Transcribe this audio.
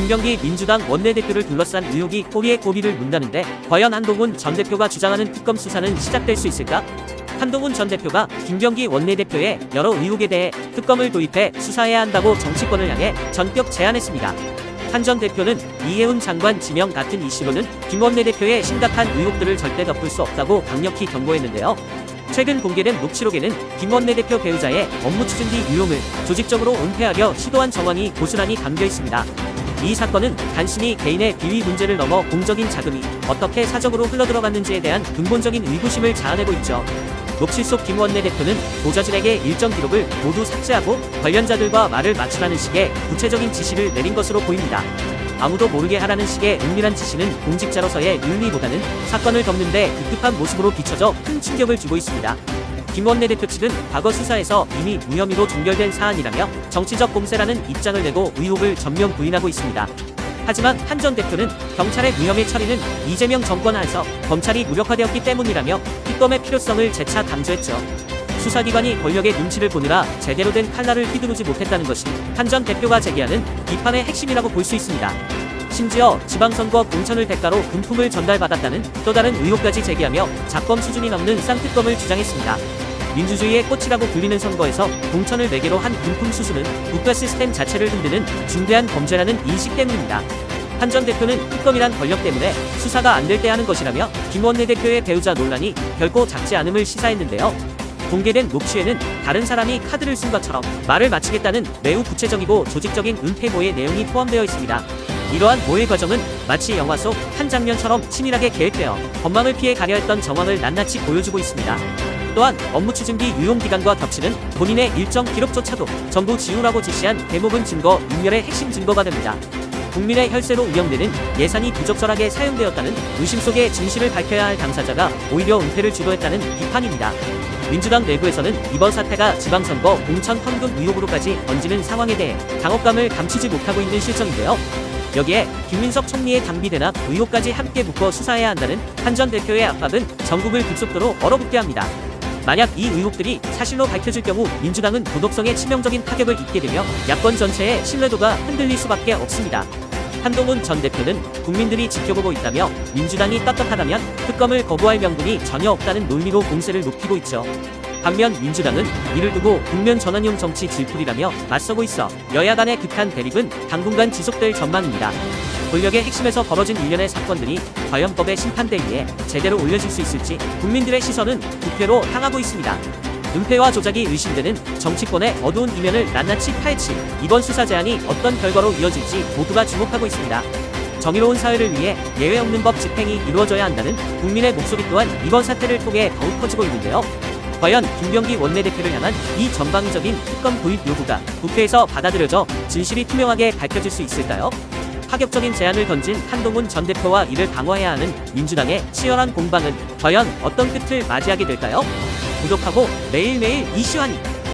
김병기 민주당 원내대표를 둘러싼 의혹이 꼬리에 꼬리를 문다는데 과연 한동훈 전 대표가 주장하는 특검 수사는 시작될 수 있을까? 한동훈 전 대표가 김병기 원내대표의 여러 의혹에 대해 특검을 도입해 수사해야 한다고 정치권을 향해 전격 제안했습니다. 한 전 대표는 이해운 장관 지명 같은 이슈로는 김 원내대표의 심각한 의혹들을 절대 덮을 수 없다고 강력히 경고했는데요. 최근 공개된 녹취록에는 김 원내대표 배우자의 업무 추진비 유용을 조직적으로 은폐하려 시도한 정황이 고스란히 담겨 있습니다. 이 사건은 단순히 개인의 비위 문제를 넘어 공적인 자금이 어떻게 사적으로 흘러들어갔는지에 대한 근본적인 의구심을 자아내고 있죠. 녹취 속 김 원내대표는 보좌진에게 일정 기록을 모두 삭제하고 관련자들과 말을 맞추라는 식의 구체적인 지시를 내린 것으로 보입니다. 아무도 모르게 하라는 식의 은밀한 지시는 공직자로서의 윤리보다는 사건을 덮는데 급급한 모습으로 비춰져 큰 충격을 주고 있습니다. 김 원내대표 측은 과거 수사에서 이미 무혐의로 종결된 사안이라며 정치적 공세라는 입장을 내고 의혹을 전면 부인하고 있습니다. 하지만 한 전 대표는 경찰의 무혐의 처리는 이재명 정권 하에서 검찰이 무력화되었기 때문이라며 특검의 필요성을 재차 강조했죠. 수사기관이 권력의 눈치를 보느라 제대로 된 칼날을 휘두르지 못했다는 것이 한 전 대표가 제기하는 비판의 핵심이라고 볼 수 있습니다. 심지어 지방선거 공천을 대가로 금품을 전달받았다는 또 다른 의혹까지 제기하며 작범 수준이 넘는 쌍특검을 주장했습니다. 민주주의의 꽃이라고 불리는 선거에서 공천을 매개로 한 금품 수수는 국가 시스템 자체를 흔드는 중대한 범죄라는 인식 때문입니다. 한 전 대표는 특검이란 권력 때문에 수사가 안 될 때 하는 것이라며 김 원내대표의 배우자 논란이 결코 작지 않음을 시사했는데요. 공개된 녹취에는 다른 사람이 카드를 쓴 것처럼 말을 마치겠다는 매우 구체적이고 조직적인 은폐모의 내용이 포함되어 있습니다. 이러한 모의 과정은 마치 영화 속 한 장면처럼 치밀하게 계획되어 법망을 피해 가려 했던 정황을 낱낱이 보여주고 있습니다. 또한 업무 추진비 유용기간과 겹치는 본인의 일정 기록조차도 전부 지우라고 지시한 대부분 증거 인멸의 핵심 증거가 됩니다. 국민의 혈세로 운영되는 예산이 부적절하게 사용되었다는 의심 속에 진실을 밝혀야 할 당사자가 오히려 은폐를 주도했다는 비판입니다. 민주당 내부에서는 이번 사태가 지방선거 공천 헌금 의혹으로까지 번지는 상황에 대해 당혹감을 감추지 못하고 있는 실정인데요. 여기에 김민석 총리의 당비 대납 의혹까지 함께 묶어 수사해야 한다는 한 전 대표의 압박은 전국을 급속도로 얼어붙게 합니다. 만약 이 의혹들이 사실로 밝혀질 경우 민주당은 도덕성에 치명적인 타격을 입게 되며 야권 전체의 신뢰도가 흔들릴 수밖에 없습니다. 한동훈 전 대표는 국민들이 지켜보고 있다며 민주당이 떳떳하다면 특검을 거부할 명분이 전혀 없다는 논리로 공세를 높이고 있죠. 반면 민주당은 이를 두고 국면 전환용 정치 질풀이라며 맞서고 있어 여야 간의 극한 대립은 당분간 지속될 전망입니다. 권력의 핵심에서 벌어진 일련의 사건들이 과연 법의 심판대위에 제대로 올려질 수 있을지 국민들의 시선은 국회로 향하고 있습니다. 은폐와 조작이 의심되는 정치권의 어두운 이면을 낱낱이 파헤칠 이번 수사 제안이 어떤 결과로 이어질지 모두가 주목하고 있습니다. 정의로운 사회를 위해 예외 없는 법 집행이 이루어져야 한다는 국민의 목소리 또한 이번 사태를 통해 더욱 커지고 있는데요. 과연 김병기 원내대표를 향한 이 전방위적인 특검 도입 요구가 국회에서 받아들여져 진실이 투명하게 밝혀질 수 있을까요? 파격적인 제안을 던진 한동훈 전 대표와 이를 방어해야 하는 민주당의 치열한 공방은 과연 어떤 끝을 맞이하게 될까요? 구독하고 매일매일 이슈하니